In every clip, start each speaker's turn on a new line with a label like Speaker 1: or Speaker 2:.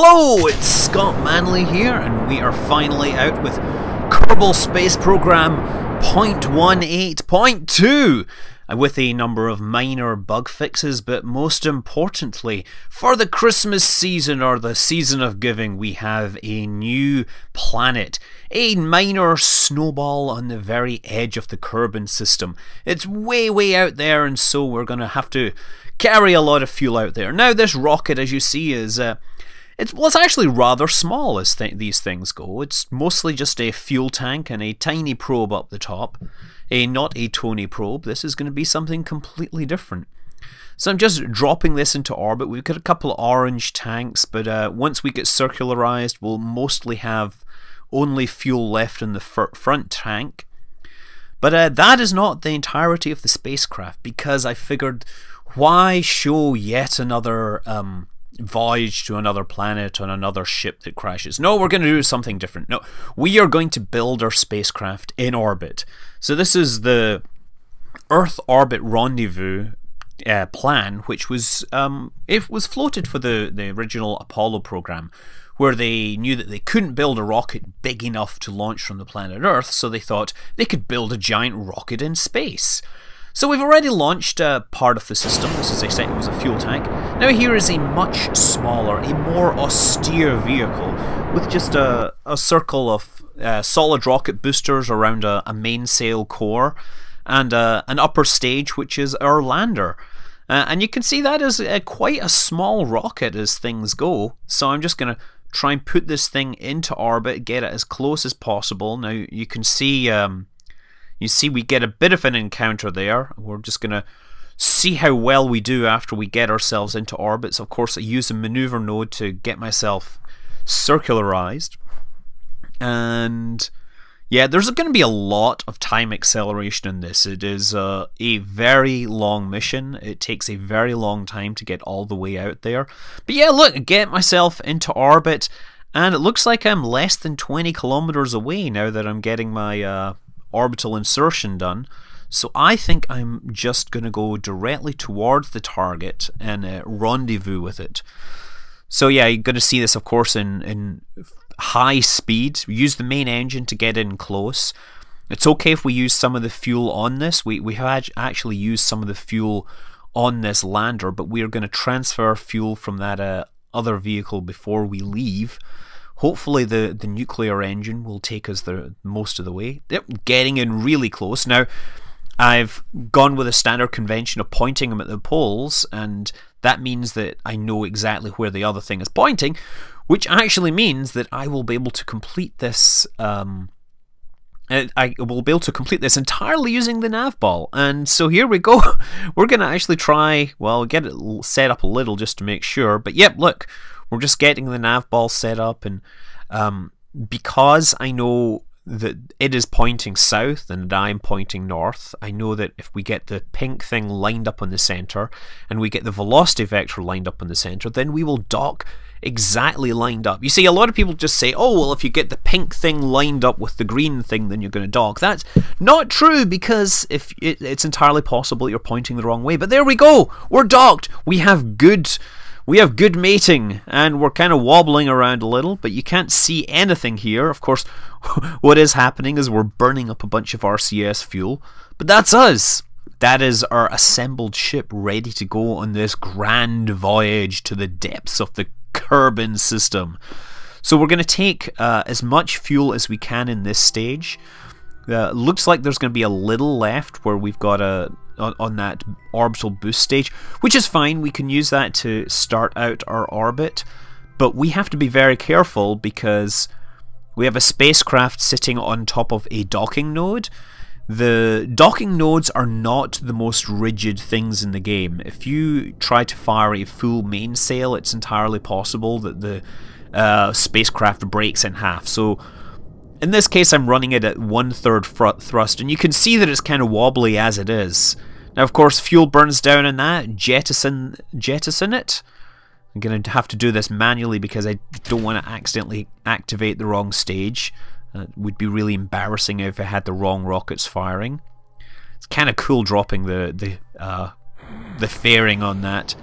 Speaker 1: Hello, it's Scott Manley here, and we are finally out with Kerbal Space Program 0.18.2, with a number of minor bug fixes, but most importantly, for the Christmas season, or the season of giving, we have a new planet, a minor snowball on the very edge of the Kerbin system. It's way out there, and so we're going to have to carry a lot of fuel out there. Now, this rocket, as you see, is it's actually rather small as these things go. It's mostly just a fuel tank and a tiny probe up the top. Not a Tony probe. This is going to be something completely different. So I'm just dropping this into orbit. We've got a couple of orange tanks, but once we get circularized, we'll mostly have only fuel left in the front tank. But that is not the entirety of the spacecraft, because I figured, why show yet another voyage to another planet on another ship that crashes? No, we're going to do something different. No, we are going to build our spacecraft in orbit. So this is the Earth Orbit Rendezvous plan, which was it was floated for the original Apollo program, where they knew that they couldn't build a rocket big enough to launch from the planet Earth, so they thought they could build a giant rocket in space. So we've already launched part of the system. This, as I said, was a fuel tank. Now here is a much smaller, a more austere vehicle with just a circle of solid rocket boosters around a mainsail core and an upper stage, which is our lander. And you can see that is quite a small rocket as things go. So I'm just going to try and put this thing into orbit, get it as close as possible. Now you can see... You see we get a bit of an encounter there. We're just going to see how well we do after we get ourselves into orbits. Of course, I use a maneuver node to get myself circularized. And yeah, there's going to be a lot of time acceleration in this. It is a very long mission. It takes a very long time to get all the way out there. But yeah, look, get myself into orbit. And it looks like I'm less than 20 kilometers away now that I'm getting my... orbital insertion done. So I think I'm just going to go directly towards the target and rendezvous with it. So yeah, you're going to see this, of course, in high speed. Use the main engine to get in close. It's okay if we use some of the fuel on this. We have actually used some of the fuel on this lander, but we're going to transfer fuel from that other vehicle before we leave. Hopefully the nuclear engine will take us the most of the way. Yep, getting in really close. Now, I've gone with a standard convention of pointing them at the poles, and that means that I know exactly where the other thing is pointing, which actually means that I will be able to complete this. I will be able to complete this entirely using the nav ball. And so here we go. We're going to actually try, well, get it set up a little just to make sure. But yep, look. We're just getting the nav ball set up, and because I know that it is pointing south and I'm pointing north, I know that if we get the pink thing lined up on the center and we get the velocity vector lined up on the center, then we will dock exactly lined up. You see, a lot of people just say, oh, well, if you get the pink thing lined up with the green thing, then you're going to dock. That's not true, because if it's entirely possible you're pointing the wrong way. But there we go. We're docked. We have good mating, and we're kind of wobbling around a little, but you can't see anything here. Of course, what is happening is we're burning up a bunch of RCS fuel, but that's us. That is our assembled ship ready to go on this grand voyage to the depths of the Kerbin system. So we're going to take as much fuel as we can in this stage. Looks like there's going to be a little left where we've got on that orbital boost stage, which is fine. We can use that to start out our orbit, but we have to be very careful because we have a spacecraft sitting on top of a docking node. The docking nodes are not the most rigid things in the game. If you try to fire a full mainsail, it's entirely possible that the spacecraft breaks in half. So in this case, I'm running it at 1/3 thrust, and you can see that it's kind of wobbly as it is. Now, of course, fuel burns down in that. Jettison it. I'm going to have to do this manually because I don't want to accidentally activate the wrong stage. It would be really embarrassing if I had the wrong rockets firing. It's kind of cool dropping the fairing on that.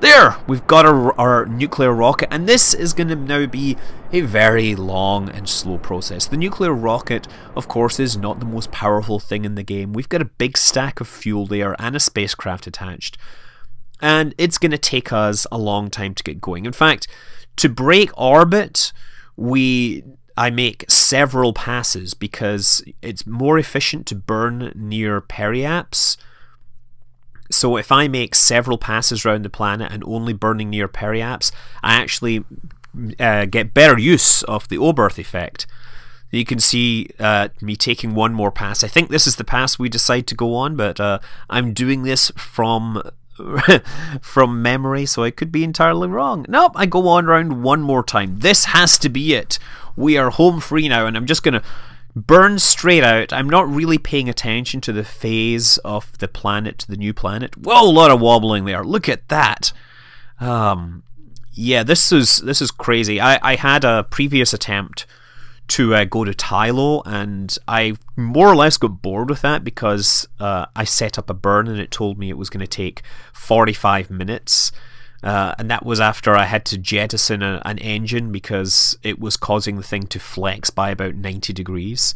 Speaker 1: There! We've got our nuclear rocket, and this is going to now be a very long and slow process. The nuclear rocket, of course, is not the most powerful thing in the game. We've got a big stack of fuel there and a spacecraft attached, and it's going to take us a long time to get going. In fact, to break orbit, I make several passes because it's more efficient to burn near periaps. So if I make several passes around the planet and only burning near periaps, I actually get better use of the Oberth effect. You can see me taking one more pass. I think this is the pass we decide to go on, but I'm doing this from from memory, so I could be entirely wrong. Nope, I go on around one more time. This has to be it. We are home free now, and I'm just going to burn straight out. I'm not really paying attention to the phase of the planet to the new planet. Whoa, a lot of wobbling there. Look at that. Yeah, this is crazy. I had a previous attempt to go to Tyloo, and I more or less got bored with that because I set up a burn and it told me it was going to take 45 minutes. And that was after I had to jettison an engine because it was causing the thing to flex by about 90 degrees.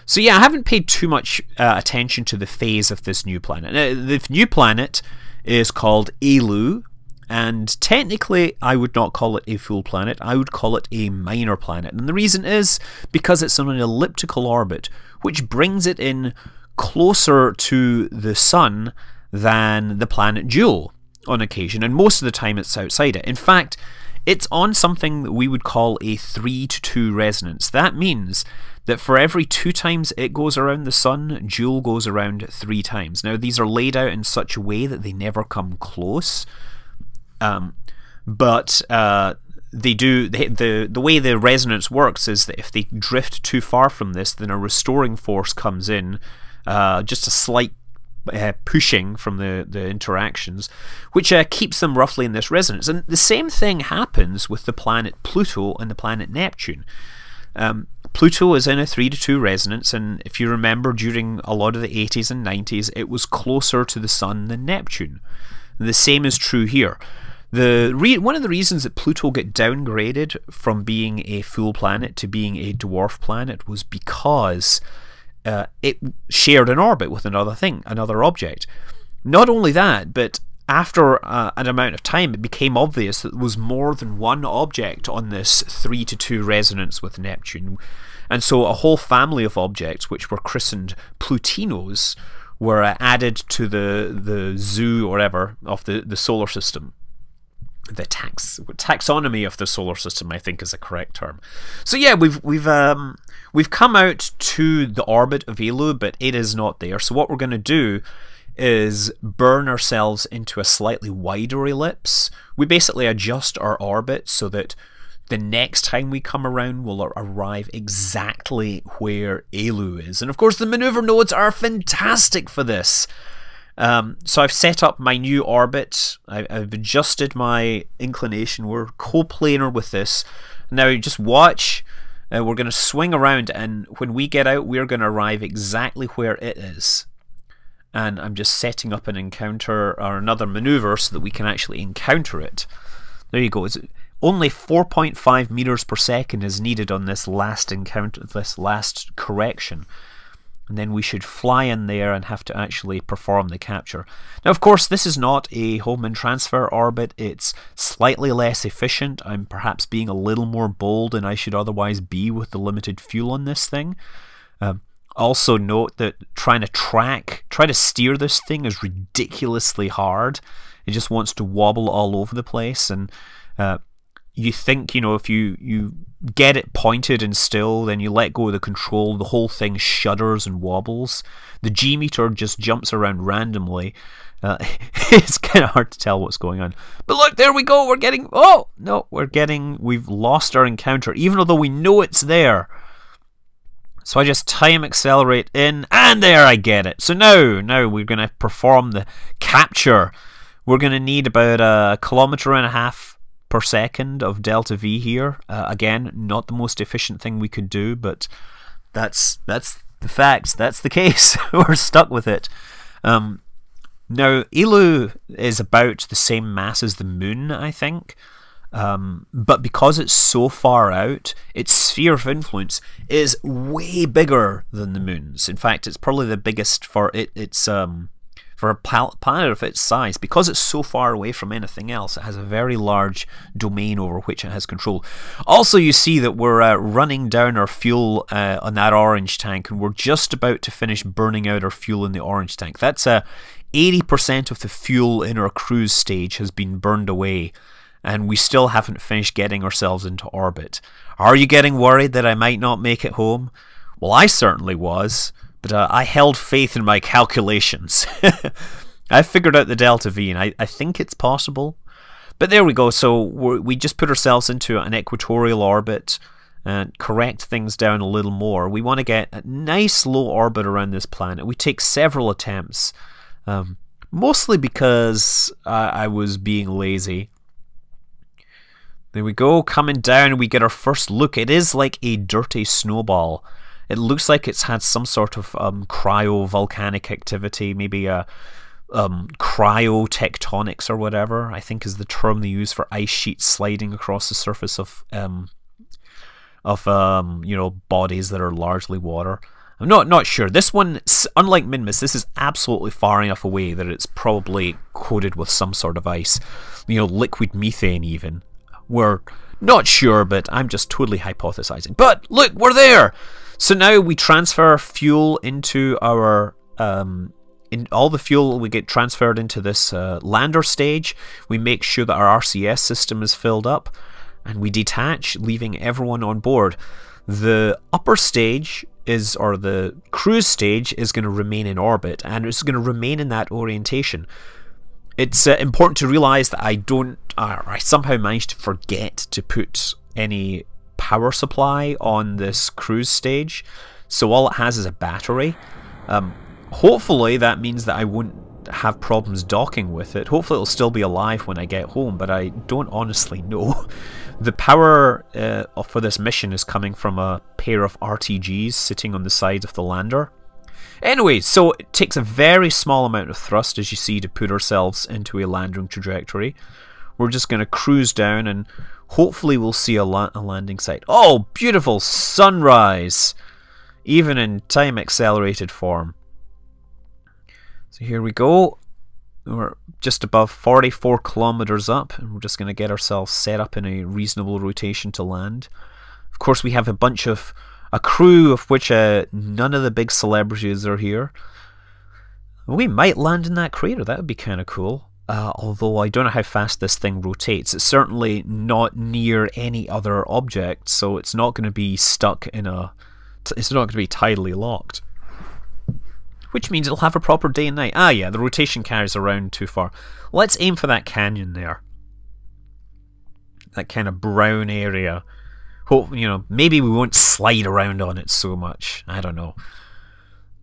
Speaker 1: So yeah, I haven't paid too much attention to the phase of this new planet. The new planet is called Eeloo, and technically I would not call it a full planet, I would call it a minor planet. And the reason is because it's on an elliptical orbit, which brings it in closer to the Sun than the planet Jool on occasion, and most of the time it's outside it. In fact, it's on something that we would call a 3-to-2 resonance. That means that for every 2 times it goes around the Sun, Jool goes around 3 times. Now these are laid out in such a way that they never come close, but they do. The way the resonance works is that if they drift too far from this, then a restoring force comes in, just a slight pushing from the interactions, which keeps them roughly in this resonance. And the same thing happens with the planet Pluto and the planet Neptune. Pluto is in a 3-to-2 resonance, and if you remember, during a lot of the 80s and 90s, it was closer to the Sun than Neptune. And the same is true here. One of the reasons that Pluto got downgraded from being a full planet to being a dwarf planet was because it shared an orbit with another object. Not only that, but after an amount of time, it became obvious that there was more than one object on this 3-to-2 resonance with Neptune. And so a whole family of objects, which were christened Plutinos, were added to the zoo or whatever of the solar system. The taxonomy of the solar system, I think, is a correct term. So yeah, we've come out to the orbit of Eeloo, but it is not there. So what we're going to do is burn ourselves into a slightly wider ellipse. We basically adjust our orbit so that the next time we come around, we'll arrive exactly where Eeloo is. And of course, the maneuver nodes are fantastic for this. So I've set up my new orbit. I've adjusted my inclination. We're coplanar with this. Now just watch. We're going to swing around, and when we get out, we're going to arrive exactly where it is. And I'm just setting up an encounter or another maneuver so that we can actually encounter it. There you go. It's only 4.5 meters per second is needed on this last encounter, this last correction. And then we should fly in there and have to actually perform the capture. Now, of course, this is not a home and transfer orbit. It's slightly less efficient. I'm perhaps being a little more bold than I should otherwise be with the limited fuel on this thing. Also note that try to steer this thing is ridiculously hard. It just wants to wobble all over the place, and you think, you know, if you get it pointed and still, then you let go of the control, the whole thing shudders and wobbles. The G meter just jumps around randomly. It's kind of hard to tell what's going on. But look, there we go. We've lost our encounter, even though we know it's there. So I just time accelerate in, and there, I get it. So now we're going to perform the capture. We're going to need about 1.5 kilometers per second of delta V here. Again, not the most efficient thing we could do, but that's the facts. That's the case. We're stuck with it. Now, Eeloo is about the same mass as the moon, I think. But because it's so far out, its sphere of influence is way bigger than the moon's. In fact, it's probably the biggest for for a planet of its size. Because it's so far away from anything else, it has a very large domain over which it has control. Also, you see that we're running down our fuel on that orange tank, and we're just about to finish burning out our fuel in the orange tank. That's 80% of the fuel in our cruise stage has been burned away, and we still haven't finished getting ourselves into orbit. Are you getting worried that I might not make it home? Well, I certainly was, but I held faith in my calculations. I figured out the delta V, and I think it's possible. But there we go. So we just put ourselves into an equatorial orbit and correct things down a little more. We want to get a nice low orbit around this planet. We take several attempts, mostly because I was being lazy. There we go, coming down, we get our first look. It is like a dirty snowball. It looks like it's had some sort of cryo-volcanic activity, maybe cryotectonics or whatever, I think is the term they use for ice sheets sliding across the surface of you know, bodies that are largely water. I'm not sure. This one, unlike Minmus, this is absolutely far enough away that it's probably coated with some sort of ice. You know, liquid methane even. We're not sure, but I'm just totally hypothesizing. But look, we're there! So now we transfer fuel into our... all the fuel we get transferred into this lander stage. We make sure that our RCS system is filled up, and we detach, leaving everyone on board. The upper stage is, or the cruise stage, is going to remain in orbit, and it's going to remain in that orientation. It's important to realize that I somehow managed to forget to put any power supply on this cruise stage, so all it has is a battery. Hopefully that means that I won't have problems docking with it. Hopefully it'll still be alive when I get home, but I don't honestly know. The power for this mission is coming from a pair of RTGs sitting on the side of the lander. Anyway, so it takes a very small amount of thrust, as you see, to put ourselves into a landing trajectory. We're just going to cruise down, and hopefully we'll see a landing site. Oh, beautiful sunrise! Even in time-accelerated form. So here we go. We're just above 44 kilometers up, and we're just going to get ourselves set up in a reasonable rotation to land. Of course, we have a crew of which none of the big celebrities are here. We might land in that crater. That would be kind of cool. Although I don't know how fast this thing rotates. It's certainly not near any other object, so it's not going to be stuck in a... It's not going to be tidally locked. Which means it'll have a proper day and night. Ah yeah, the rotation carries around too far. Let's aim for that canyon there. That kind of brown area. Hope, you know, maybe we won't slide around on it so much. I don't know.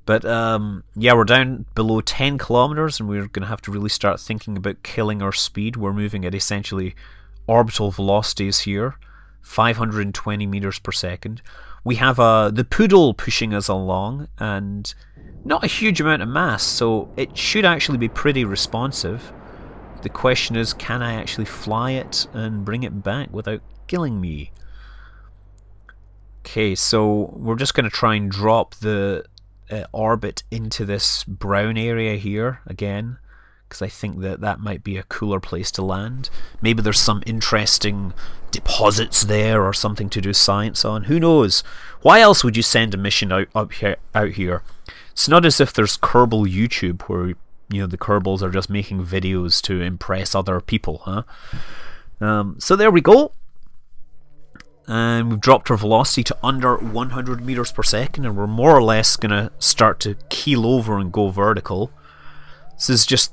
Speaker 1: But yeah, we're down below 10 kilometers, and we're going to have to really start thinking about killing our speed. We're moving at essentially orbital velocities here, 520 meters per second. We have the poodle pushing us along, and not a huge amount of mass, so it should actually be pretty responsive. The question is, can I actually fly it and bring it back without killing me? Okay, so we're just going to try and drop the orbit into this brown area here again, because I think that that might be a cooler place to land. Maybe there's some interesting deposits there or something to do science on. Who knows? Why else would you send a mission out here? It's not as if there's Kerbal YouTube where, you know, the Kerbals are just making videos to impress other people, huh? So there we go. And we've dropped our velocity to under 100 meters per second, and we're more or less going to start to keel over and go vertical. This is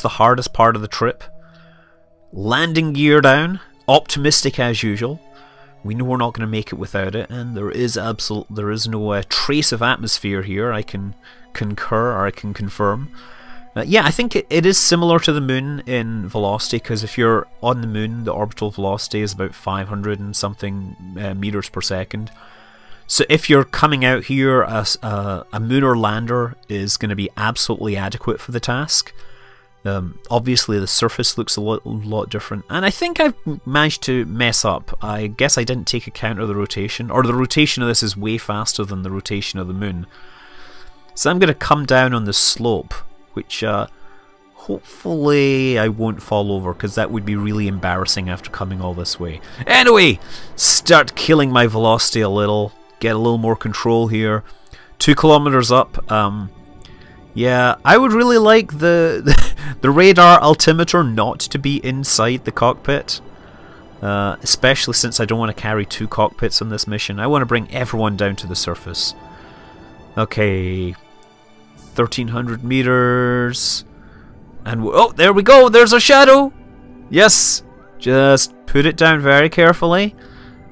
Speaker 1: the hardest part of the trip. Landing gear down, optimistic as usual. We know we're not going to make it without it, and there is no trace of atmosphere here. I can concur, or I can confirm. Yeah, I think it is similar to the moon in velocity, because if you're on the moon, the orbital velocity is about 500 and something meters per second. So if you're coming out here, a lunar lander is going to be absolutely adequate for the task. Obviously the surface looks a lot different, and I think I've managed to mess up. I guess I didn't take account of the rotation, or the rotation of this is way faster than the rotation of the moon. So I'm going to come down on the slope, which hopefully I won't fall over, because that would be really embarrassing after coming all this way. Anyway, start killing my velocity a little, get a little more control here. 2 kilometers up. Yeah, I would really like the radar altimeter not to be inside the cockpit, especially since I don't want to carry 2 cockpits on this mission. I want to bring everyone down to the surface. Okay, 1,300 meters, and oh, there we go. There's a shadow. Yes, just put it down very carefully,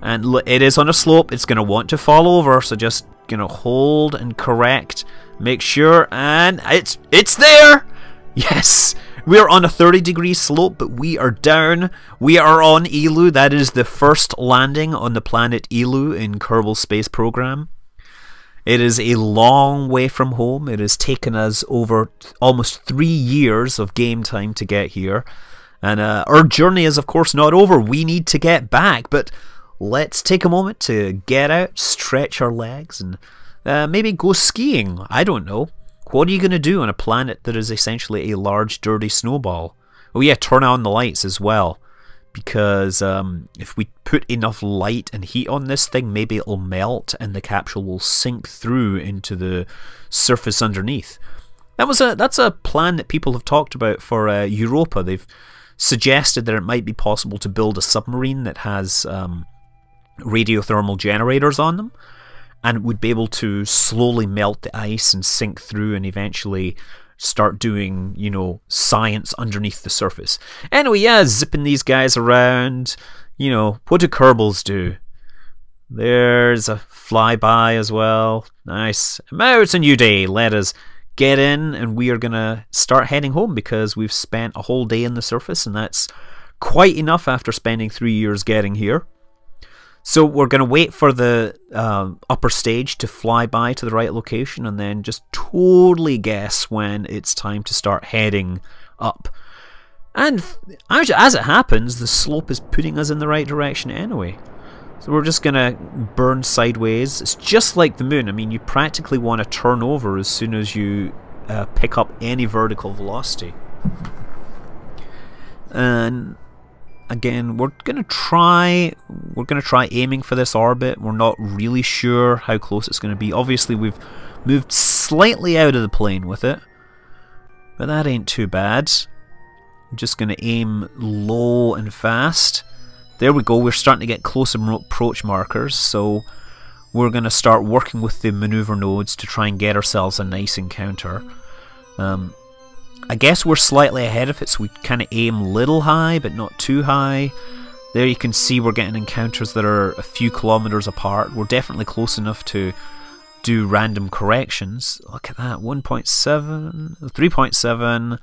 Speaker 1: and it is on a slope. It's going to want to fall over, so just hold and correct. Make sure, and it's there! Yes! We're on a 30-degree slope, but we are down. We are on Eeloo. That is the first landing on the planet Eeloo in Kerbal Space Program. It is a long way from home. It has taken us over almost 3 years of game time to get here. And our journey is, of course, not over. We need to get back, but let's take a moment to get out, stretch our legs, and maybe go skiing. I don't know. What are you going to do on a planet that is essentially a large dirty snowball? Oh yeah, turn on the lights as well, because if we put enough light and heat on this thing, maybe it'll melt and the capsule will sink through into the surface underneath. That's a plan that people have talked about for Europa. They've suggested that it might be possible to build a submarine that has radiothermal generators on them, and would be able to slowly melt the ice and sink through and eventually start doing, science underneath the surface. Anyway, yeah, zipping these guys around. What do Kerbals do? There's a flyby as well. Nice. Now it's a new day. Let us get in, and we are going to start heading home, because we've spent a whole day in the surface, and that's quite enough after spending 3 years getting here. So we're going to wait for the upper stage to fly by to the right location, and then just totally guess when it's time to start heading up. And as it happens, the slope is putting us in the right direction anyway. So we're just going to burn sideways. It's just like the moon. I mean, you practically want to turn over as soon as you pick up any vertical velocity. And again, we're gonna try aiming for this orbit. We're not really sure how close it's going to be. Obviously, we've moved slightly out of the plane with it, but that ain't too bad. I'm just going to aim low and fast. There we go. We're starting to get close approach markers, so we're going to start working with the maneuver nodes to try and get ourselves a nice encounter. I guess we're slightly ahead of it, so we kind of aim a little high, but not too high. There you can see we're getting encounters that are a few kilometers apart. We're definitely close enough to do random corrections. Look at that, 1.7, 3.7.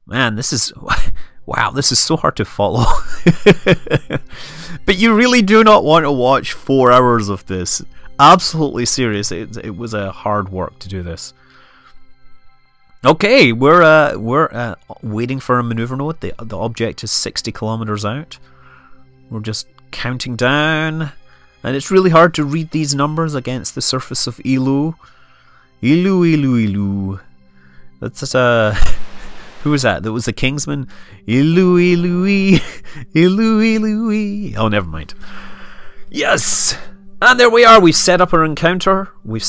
Speaker 1: Man, this is... wow, this is so hard to follow. But you really do not want to watch 4 hours of this. Absolutely serious. It was a hard work to do this. Okay, we're waiting for a maneuver node. The object is 60 kilometers out. We're just counting down, and it's really hard to read these numbers against the surface of Eeloo. Eeloo. That's who was that? That was the Kingsman. Eeloo. Oh, never mind. Yes. And there we are. We've set up our encounter. We've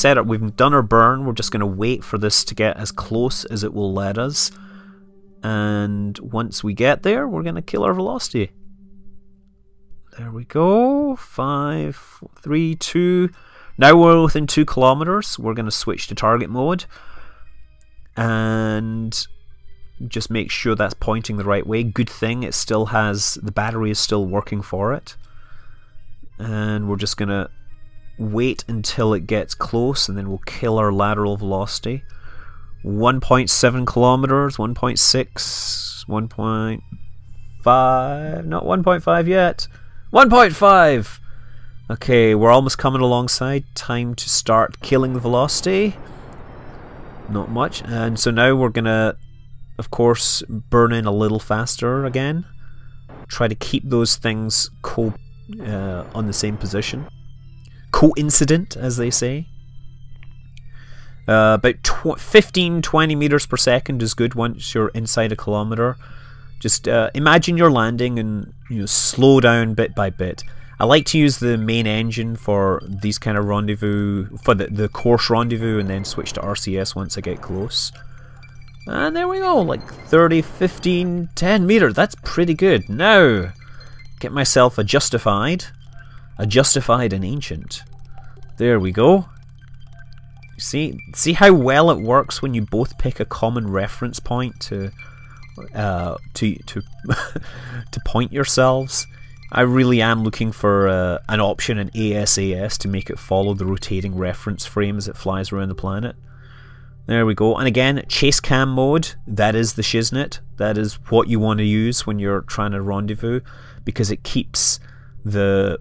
Speaker 1: done our burn. We're just going to wait for this to get as close as it will let us. And once we get there, we're going to kill our velocity. There we go. 5, 3, 2. Now we're within 2 kilometers. We're going to switch to target mode. And just make sure that's pointing the right way. Good thing it still has, the battery is still working for it. And we're just going to wait until it gets close, and then we'll kill our lateral velocity. 1.7 kilometers, 1.6, 1.5, not 1.5 yet, 1.5! Okay, we're almost coming alongside. Time to start killing the velocity. Not much. And so now we're gonna of course, burning a little faster again. Try to keep those things on the same position. Coincident, as they say. About 15-20 meters per second is good once you're inside a kilometer. Just imagine you're landing and slow down bit by bit. I like to use the main engine for these kind of rendezvous, for the course rendezvous, and then switch to RCS once I get close. And there we go, like 30, 15, 10 meters. That's pretty good. Now, get myself a justified and ancient. There we go. See how well it works when you both pick a common reference point to point yourselves. I really am looking for an option in ASAS to make it follow the rotating reference frame as it flies around the planet. There we go. And again, chase cam mode, that is the shiznit. That is what you want to use when you're trying to rendezvous, because it keeps the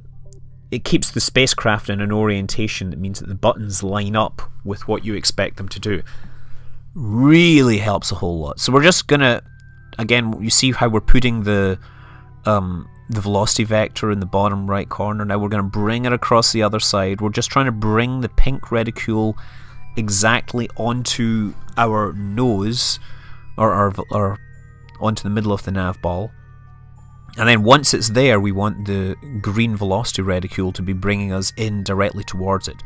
Speaker 1: spacecraft in an orientation that means that the buttons line up with what you expect them to do. Really helps a whole lot. So we're just gonna, again, you see how we're putting the velocity vector in the bottom right corner. Now we're going to bring it across the other side. We're just trying to bring the pink reticule exactly onto our nose, or onto the middle of the nav ball. And then once it's there, we want the green velocity reticule to be bringing us in directly towards it.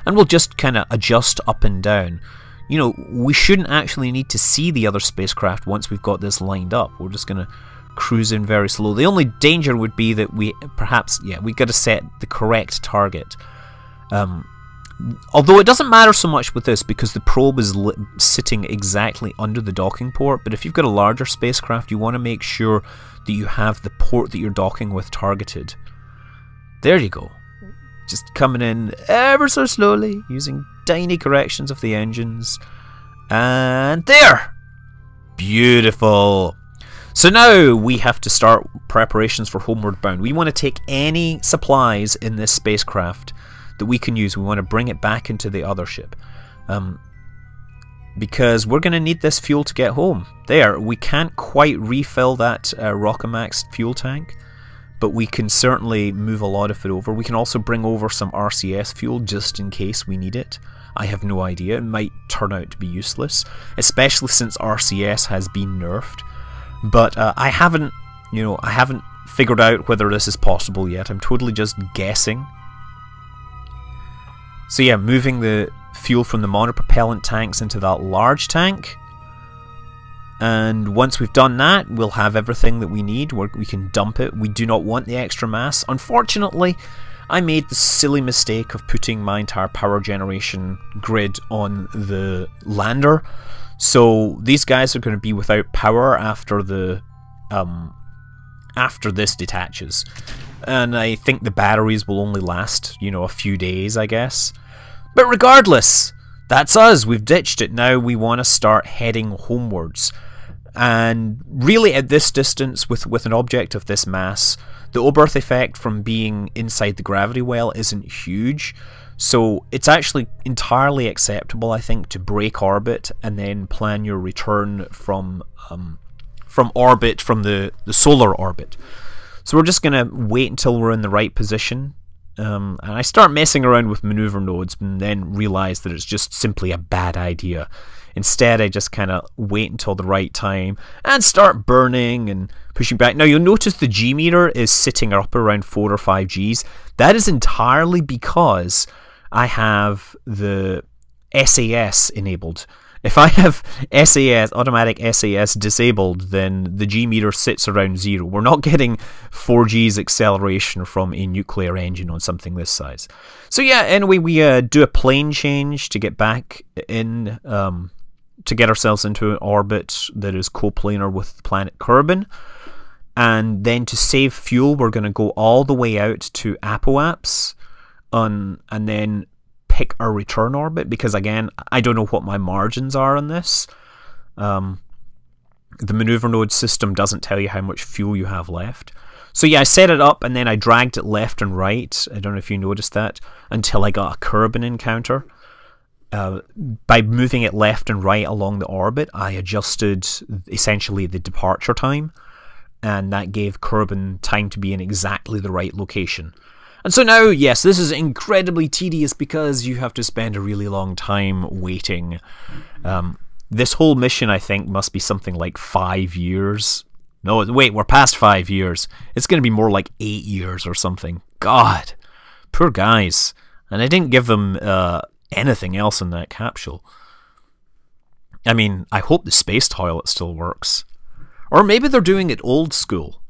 Speaker 1: And we'll just kind of adjust up and down. We shouldn't actually need to see the other spacecraft once we've got this lined up. We're just going to cruise in very slow. The only danger would be that we got to set the correct target. Although it doesn't matter so much with this because the probe is sitting exactly under the docking port, but if you've got a larger spacecraft, you want to make sure that you have the port that you're docking with targeted. There you go. Just coming in ever so slowly, using tiny corrections of the engines. And there! Beautiful! So now we have to start preparations for Homeward Bound. We want to take any supplies in this spacecraft that we can use. We want to bring it back into the other ship. Because we're going to need this fuel to get home. There, we can't quite refill that Rockamax fuel tank, but we can certainly move a lot of it over. We can also bring over some RCS fuel just in case we need it. I have no idea. It might turn out to be useless, especially since RCS has been nerfed. But I haven't figured out whether this is possible yet. I'm totally just guessing. So yeah, moving the fuel from the monopropellant tanks into that large tank. And once we've done that, we'll have everything that we need. We can dump it. We do not want the extra mass. Unfortunately, I made the silly mistake of putting my entire power generation grid on the lander. So these guys are going to be without power after this detaches. And I think the batteries will only last, a few days, I guess. But regardless, that's us. We've ditched it. Now we want to start heading homewards. And really at this distance, with an object of this mass, the Oberth effect from being inside the gravity well isn't huge. So it's actually entirely acceptable, I think, to break orbit and then plan your return from orbit, from the solar orbit. So we're just going to wait until we're in the right position. And I start messing around with maneuver nodes and then realize that it's just simply a bad idea. Instead, I just kind of wait until the right time and start burning and pushing back. Now, you'll notice the G meter is sitting up around 4 or 5 Gs. That is entirely because I have the SAS enabled. If I have SAS, automatic SAS disabled, then the G meter sits around 0. We're not getting 4 Gs acceleration from a nuclear engine on something this size. So yeah, anyway, we do a plane change to get back in, to get ourselves into an orbit that is coplanar with the planet Kerbin. And then to save fuel, we're going to go all the way out to Apoaps, and then pick our return orbit, because again, I don't know what my margins are on this. The maneuver node system doesn't tell you how much fuel you have left. So yeah, I set it up and then I dragged it left and right, I don't know if you noticed that, until I got a Kerbin encounter. by moving it left and right along the orbit, I adjusted essentially the departure time, and that gave Kerbin time to be in exactly the right location. And so now, yes, this is incredibly tedious because you have to spend a really long time waiting. This whole mission, I think, must be something like 5 years. No, wait, we're past 5 years. It's going to be more like 8 years or something. God, poor guys. And I didn't give them anything else in that capsule. I mean, I hope the space toilet still works. Or maybe they're doing it old school.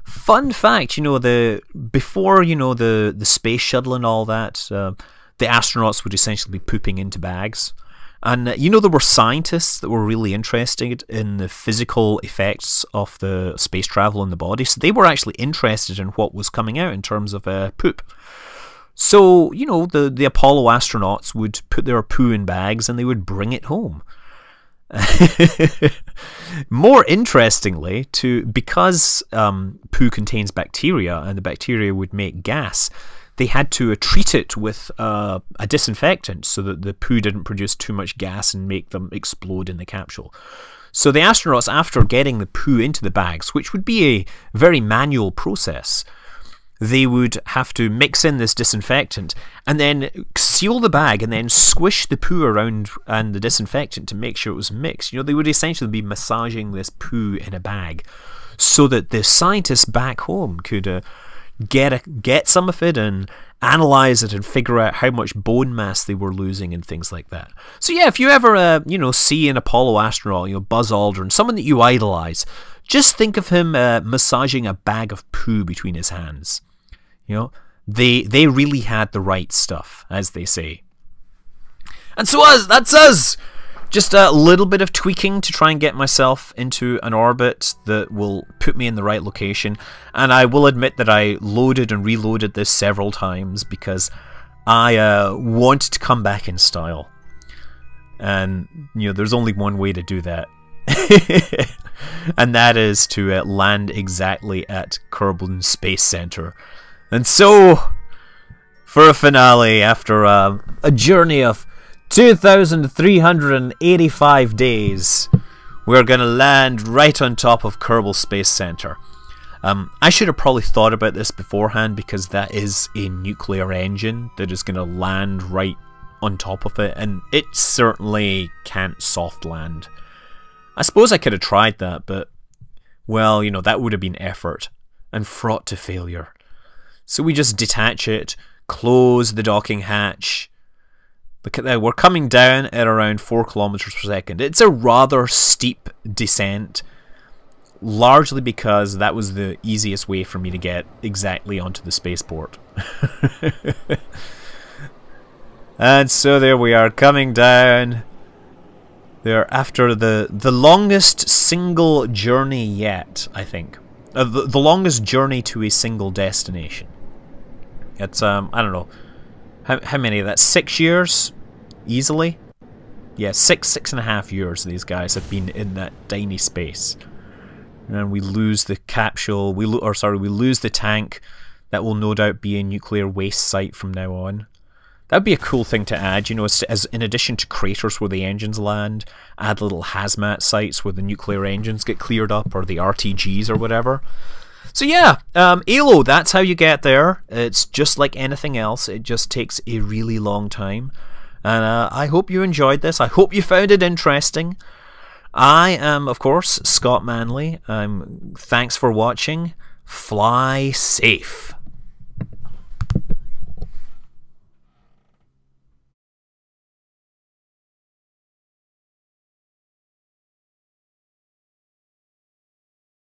Speaker 1: Fun fact, before, the space shuttle and all that, the astronauts would essentially be pooping into bags. And, there were scientists that were really interested in the physical effects of the space travel in the body. So they were actually interested in what was coming out in terms of poop. So, the Apollo astronauts would put their poo in bags and they would bring it home. More interestingly, because poo contains bacteria and the bacteria would make gas, they had to treat it with a disinfectant so that the poo didn't produce too much gas and make them explode in the capsule. So the astronauts, after getting the poo into the bags, which would be a very manual process, they would have to mix in this disinfectant and then seal the bag and then squish the poo around and the disinfectant to make sure it was mixed. They would essentially be massaging this poo in a bag so that the scientists back home could get some of it and analyze it and figure out how much bone mass they were losing and things like that. So yeah, if you ever see an Apollo astronaut, Buzz Aldrin, someone that you idolize, just think of him massaging a bag of poo between his hands. They really had the right stuff, as they say. And so that's us! Just a little bit of tweaking to try and get myself into an orbit that will put me in the right location. And I will admit that I loaded and reloaded this several times because I wanted to come back in style. And, there's only one way to do that. And that is to land exactly at Kerbal Space Center. And so, for a finale, after a journey of 2,385 days, we're going to land right on top of Kerbal Space Center. I should have probably thought about this beforehand because that is a nuclear engine that is going to land right on top of it, and it certainly can't soft land. I suppose I could have tried that, but, well, that would have been effort and fraught to failure. So we just detach it, close the docking hatch. Look at that, we're coming down at around 4 kilometers per second. It's a rather steep descent, largely because that was the easiest way for me to get exactly onto the spaceport. And so there we are, coming down. They're after the longest single journey yet, I think. The longest journey to a single destination. It's, I don't know, how many of that? 6 years? Easily? Yeah, 6.5 years these guys have been in that tiny space. And we lose the capsule, we lose the tank. That will no doubt be a nuclear waste site from now on. That'd be a cool thing to add, as in addition to craters where the engines land, add little hazmat sites where the nuclear engines get cleared up, or the RTGs or whatever. So yeah, Eeloo, that's how you get there. It's just like anything else, it just takes a really long time. And I hope you enjoyed this, I hope you found it interesting. I am, of course, Scott Manley. Thanks for watching. Fly safe.